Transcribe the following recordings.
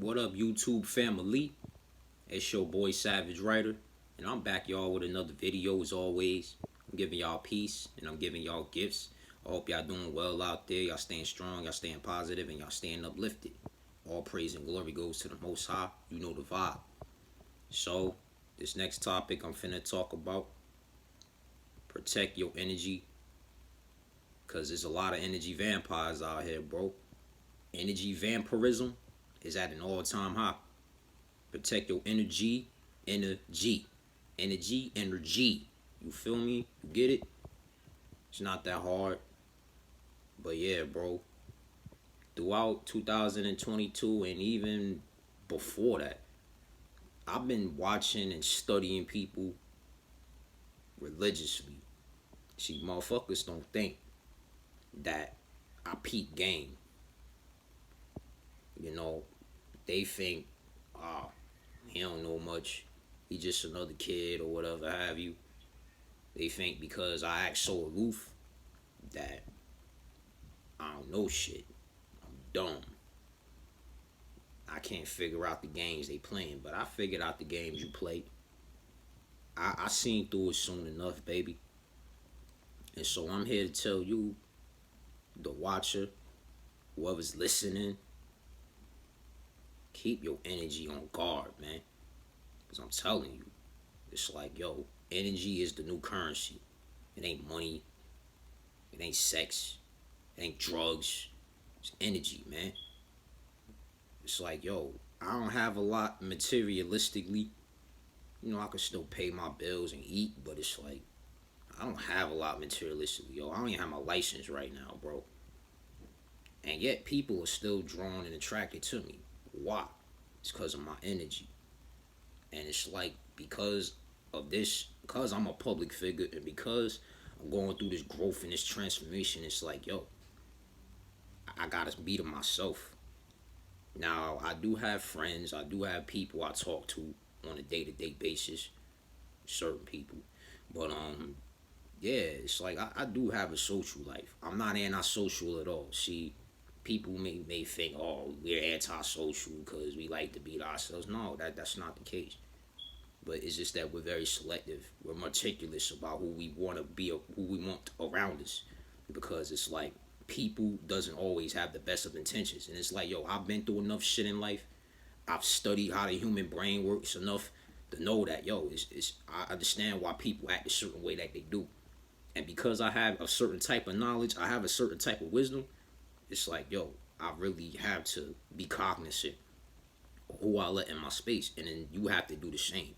What up, YouTube family? It's your boy Savage Writer, and I'm back, y'all, with another video as always. I'm giving y'all peace, and I'm giving y'all gifts. I hope y'all doing well out there. Y'all staying strong, y'all staying positive, and y'all staying uplifted. All praise and glory goes to the Most High. You know the vibe. So, this next topic I'm finna talk about, protect your energy, because there's a lot of energy vampires out here, bro. Energy vampirism is at an all-time high. Protect your energy. Energy. You feel me? You get it? It's not that hard. But yeah, bro. Throughout 2022 and even before that, I've been watching and studying people religiously. See, motherfuckers don't think that I peep game. You know, they think, he don't know much. He just another kid or whatever have you. They think because I act so aloof that I don't know shit. I'm dumb. I can't figure out the games they playing, but I figured out the games you play. I seen through it soon enough, baby. And so I'm here to tell you, the watcher, whoever's listening, keep your energy on guard, man. Because I'm telling you, it's like, yo, energy is the new currency. It ain't money. It ain't sex. It ain't drugs. It's energy, man. It's like, yo, I don't have a lot materialistically. You know, I can still pay my bills and eat, but it's like, I don't have a lot materialistically, yo. I don't even have my license right now, bro. And yet people are still drawn and attracted to me. Why? It's because of my energy. And it's like, because of this, because I'm a public figure and because I'm going through this growth and this transformation, it's like, yo, I gotta be to myself. Now, I do have friends, I do have people I talk to on a day-to-day basis, certain people. But yeah, it's like I do have a social life. I'm not antisocial at all. See, people may think, oh, we're antisocial because we like to be to ourselves. No, that's not the case. But it's just that we're very selective. We're meticulous about who we want to be, who we want around us, because it's like people doesn't always have the best of intentions. And it's like, yo, I've been through enough shit in life. I've studied how the human brain works enough to know that, yo, I understand why people act a certain way that they do. And because I have a certain type of knowledge, I have a certain type of wisdom, it's like, yo, I really have to be cognizant of who I let in my space. And then you have to do the same.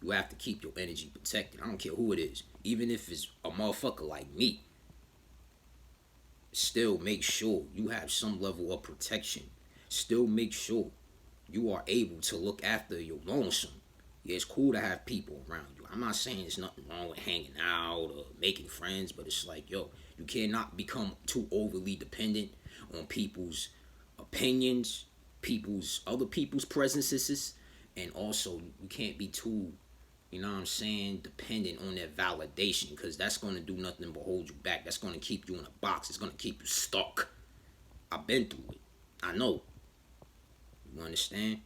You have to keep your energy protected. I don't care who it is. Even if it's a motherfucker like me, still make sure you have some level of protection. Still make sure you are able to look after your lonesome. Yeah, it's cool to have people around you. I'm not saying there's nothing wrong with hanging out or making friends, but it's like, yo, you cannot become too overly dependent on people's opinions, other people's presences, and also you can't be too, you know what I'm saying, dependent on their validation, because that's going to do nothing but hold you back. That's going to keep you in a box. It's going to keep you stuck. I've been through it. I know. You understand?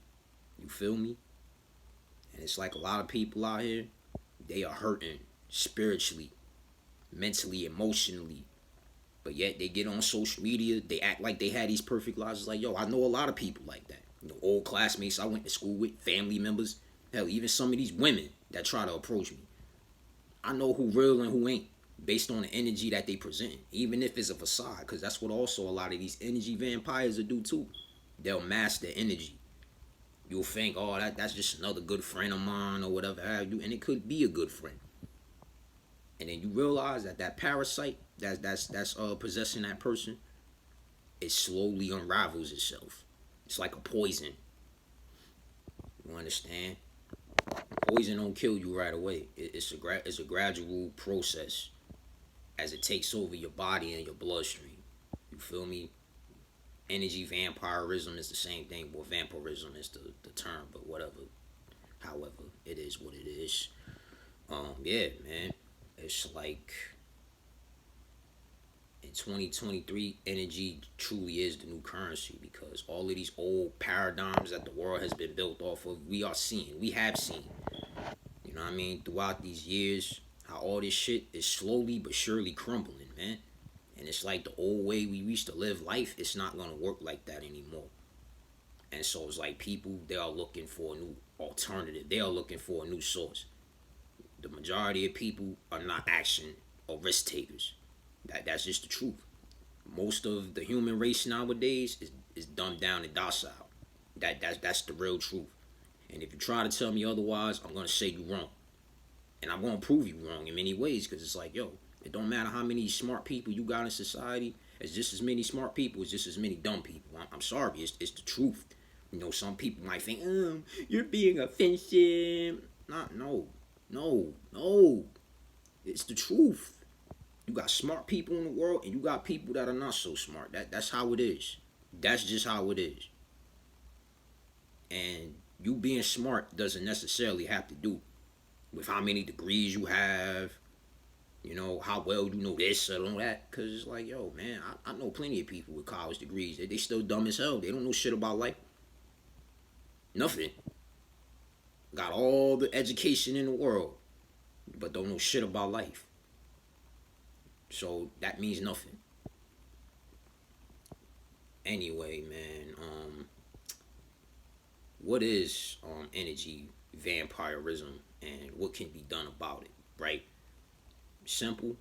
You feel me? And it's like a lot of people out here, they are hurting spiritually, mentally, emotionally. But yet they get on social media, they act like they had these perfect lives. It's like, yo, I know a lot of people like that. You know, old classmates I went to school with, family members, hell, even some of these women that try to approach me. I know who real and who ain't based on the energy that they present, even if it's a facade, because that's what also a lot of these energy vampires will do too. They'll mask their energy. You'll think, oh, that's just another good friend of mine or whatever have you, and it could be a good friend. And then you realize that parasite that's possessing that person, it slowly unravels itself. It's like a poison. You understand? Poison don't kill you right away. It's a gradual process as it takes over your body and your bloodstream. You feel me? Energy vampirism is the same thing. Well, vampirism is the term, but whatever. However, it is what it is. Yeah, man. It's like In 2023, energy truly is the new currency, because all of these old paradigms that the world has been built off of, we have seen, you know what I mean, throughout these years, how all this shit is slowly but surely crumbling, man. And it's like the old way we used to live life, it's not gonna work like that anymore. And so it's like people, they are looking for a new alternative. They are looking for a new source. The majority of people are not action or risk takers. That's just the truth. Most of the human race nowadays is dumbed down and docile. That's the real truth. And if you try to tell me otherwise, I'm gonna say you wrong. And I'm gonna prove you wrong in many ways, because it's like, yo, it don't matter how many smart people you got in society. It's just as many smart people, it's just as many dumb people. I'm sorry, it's the truth. You know, some people might think, you're being offensive. Not, no. It's the truth. You got smart people in the world, and you got people that are not so smart. That's how it is. That's just how it is. And you being smart doesn't necessarily have to do with how many degrees you have, you know, how well you know this or all that. Because it's like, yo, man, I know plenty of people with college degrees. They still dumb as hell. They don't know shit about life. Nothing. Got all the education in the world, but don't know shit about life. So that means nothing. Anyway, man, what is energy vampirism, and what can be done about it, right? Simple.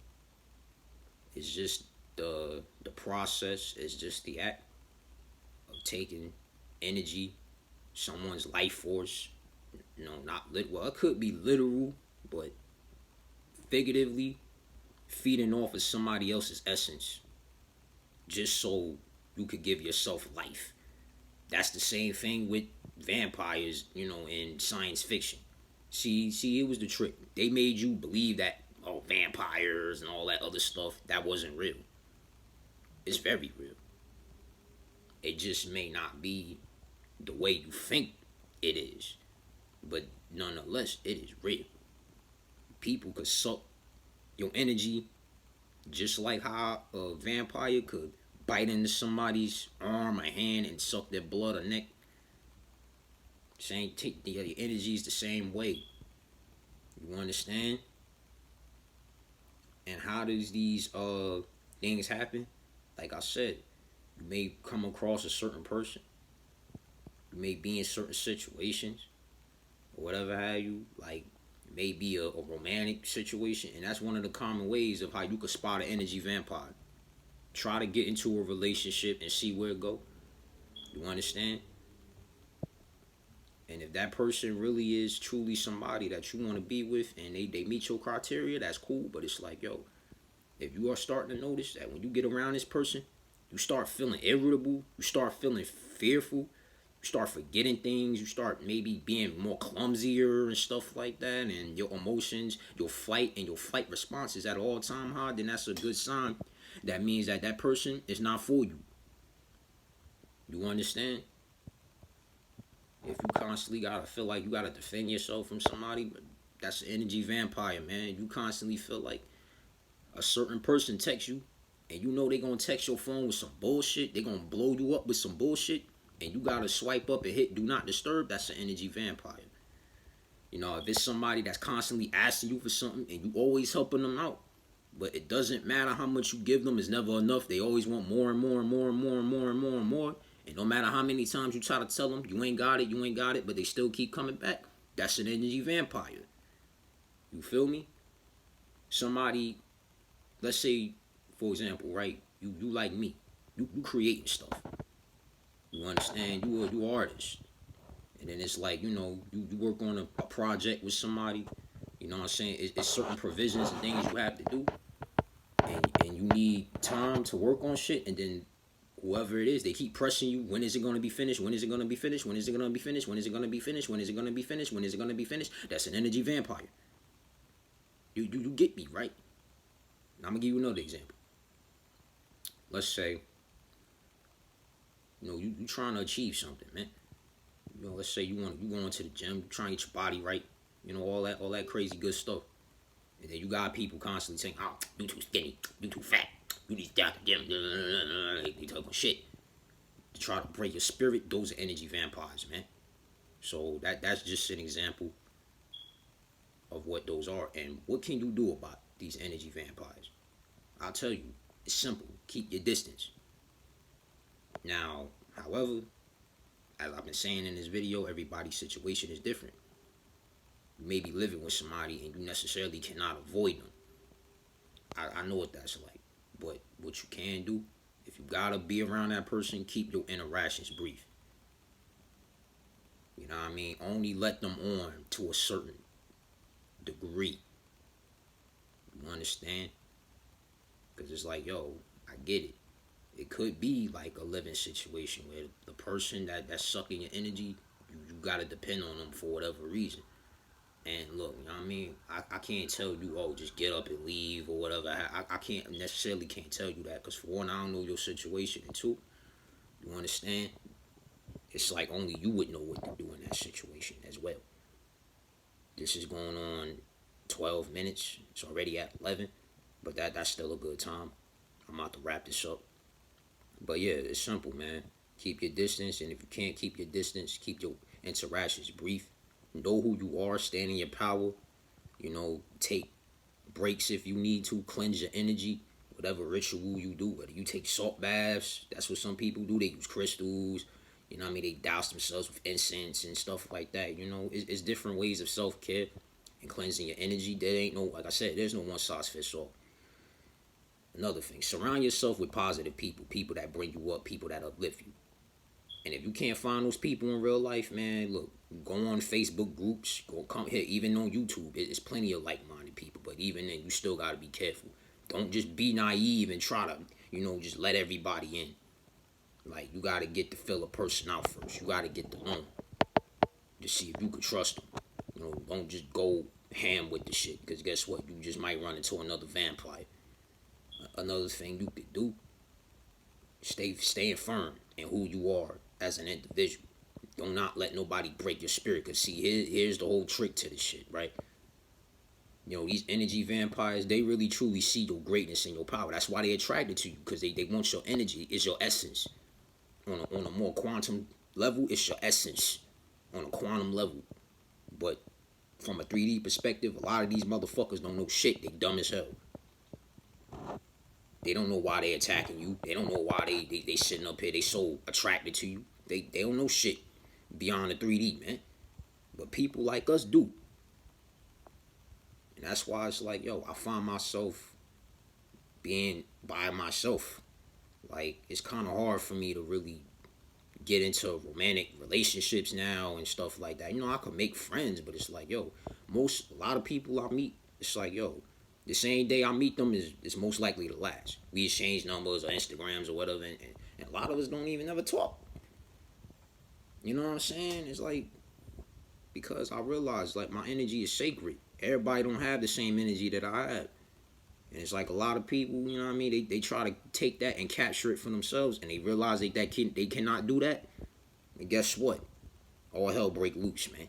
It's just the process, is just the act of taking energy, someone's life force, you know, not well, it could be literal, but figuratively feeding off of somebody else's essence, just so you could give yourself life. That's the same thing with vampires, you know, in science fiction. See, it was the trick. They made you believe that, oh, vampires and all that other stuff, that wasn't real. It's very real. It just may not be the way you think it is, but nonetheless, it is real. People could suck your energy just like how a vampire could bite into somebody's arm or hand and suck their blood or neck. Same, the energy is the same way. You understand? And how does these things happen? Like I said, you may come across a certain person. You may be in certain situations, or whatever have you. Like, it may be a romantic situation, and that's one of the common ways of how you could spot an energy vampire. Try to get into a relationship and see where it go. You understand? And if that person really is truly somebody that you want to be with, and they meet your criteria, that's cool. But it's like, yo, if you are starting to notice that when you get around this person, you start feeling irritable, you start feeling fearful, you start forgetting things, you start maybe being more clumsier and stuff like that, and your emotions, your flight response is at all time high, then that's a good sign. That means that that person is not for you. You understand? If you constantly gotta feel like you gotta defend yourself from somebody, that's an energy vampire, man. You constantly feel like a certain person texts you, and you know they gonna text your phone with some bullshit. They gonna blow you up with some bullshit, and you gotta swipe up and hit do not disturb. That's an energy vampire. You know, if it's somebody that's constantly asking you for something and you always helping them out, but it doesn't matter how much you give them, it's never enough. They always want more and more and more and more and more and more and more. And no matter how many times you try to tell them you ain't got it, but they still keep coming back, that's an energy vampire. You feel me? Somebody, let's say, for example, right? You like me. You creating stuff. You understand? You artist. And then it's like, you know, you work on a project with somebody. You know what I'm saying? It's certain provisions and things you have to do. And you need time to work on shit. And then whoever it is, they keep pressing you. When is it going to be finished? When is it going to be finished? When is it going to be finished? When is it going to be finished? When is it going to be finished? When is it going to be finished? That's an energy vampire. You get me, right? Now I'm going to give you another example. Let's say, you know, you trying to achieve something, man. You know, let's say you going to the gym, you trying to get your body right, you know, all that crazy good stuff. And then you got people constantly saying, oh, you too skinny, you too fat, You need to them. They talking shit to try to break your spirit. Those are energy vampires, man. So that's just an example of what those are, and what can you do about these energy vampires? I'll tell you, it's simple. Keep your distance. Now, however, as I've been saying in this video, everybody's situation is different. You may be living with somebody and you necessarily cannot avoid them. I know what that's like. But what you can do, if you gotta be around that person, keep your interactions brief. You know what I mean? Only let them on to a certain degree. You understand? Because it's like, yo, I get it. It could be like a living situation where the person that's sucking your energy, you gotta depend on them for whatever reason. And look, you know what I mean? I can't tell you, oh, just get up and leave or whatever. I can't necessarily can't tell you that, because for one, I don't know your situation, and two, you understand? It's like only you would know what to do in that situation as well. This is going on 12 minutes. It's already at 11, but that's still a good time. I'm about to wrap this up. But yeah, it's simple, man. Keep your distance, and if you can't keep your distance, keep your interactions brief. Know who you are, stand in your power. You know, take breaks if you need to, cleanse your energy. Whatever ritual you do, whether you take salt baths, that's what some people do. They use crystals, you know what I mean? They douse themselves with incense and stuff like that. You know, it's different ways of self-care and cleansing your energy. There ain't no, like I said, there's no one size fits all. Another thing, surround yourself with positive people, people that bring you up, people that uplift you. And if you can't find those people in real life, man, look, go on Facebook groups, go come here, even on YouTube. There's plenty of like-minded people, but even then, you still got to be careful. Don't just be naive and try to, you know, just let everybody in. Like, you got to get to fill a person out first. You got to get to know them to see if you can trust them. You know, don't just go ham with the shit, because guess what? You just might run into another vampire. Another thing you could do, stay firm in who you are as an individual. Do not let nobody break your spirit. Because see, here's the whole trick to this shit, right? You know, these energy vampires, they really truly see your greatness and your power. That's why they attracted to you, because they want your energy. It's your essence. On a more quantum level, it's your essence. On a quantum level. But from a 3D perspective, a lot of these motherfuckers don't know shit. They dumb as hell. They don't know why they attacking you. They don't know why they sitting up here. They so attracted to you. They don't know shit beyond the 3D, man. But people like us do. And that's why it's like, yo, I find myself being by myself. Like, it's kind of hard for me to really get into romantic relationships now and stuff like that. You know, I could make friends, but it's like, yo, a lot of people I meet, it's like, yo, the same day I meet them is most likely to last. We exchange numbers or Instagrams or whatever, and a lot of us don't even ever talk. You know what I'm saying? It's like, because I realize, like, my energy is sacred. Everybody don't have the same energy that I have. And it's like a lot of people, you know what I mean? They try to take that and capture it for themselves, and they realize they cannot do that. And guess what? All hell break loose, man.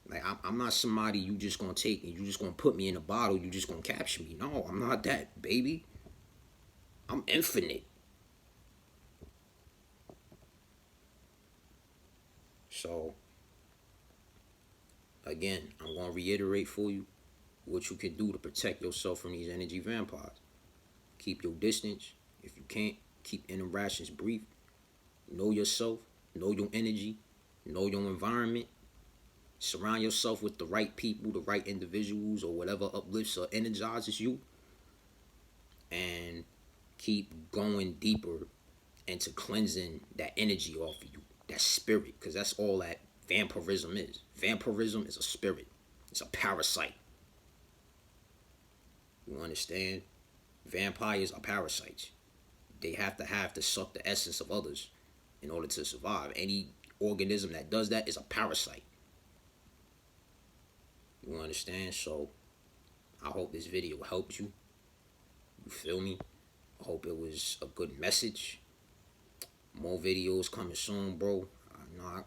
Like, I'm not somebody you just gonna take and you just gonna put me in a bottle, you just gonna capture me. No, I'm not that, baby. I'm infinite. So, again, I'm gonna reiterate for you what you can do to protect yourself from these energy vampires. Keep your distance. If you can't, keep interactions brief. Know yourself. Know your energy. Know your environment. Surround yourself with the right people, the right individuals, or whatever uplifts or energizes you. And keep going deeper into cleansing that energy off of you, that spirit, because that's all that vampirism is. Vampirism is a spirit. It's a parasite. You understand? Vampires are parasites. They have to suck the essence of others in order to survive. Any organism that does that is a parasite. You understand? So, I hope this video helped you. You feel me? I hope it was a good message. More videos coming soon, bro.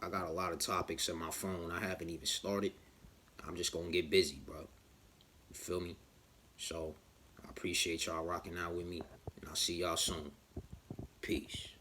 I got a lot of topics in my phone I haven't even started. I'm just gonna get busy, bro. You feel me? So, I appreciate y'all rocking out with me. And I'll I'll see y'all soon. Peace.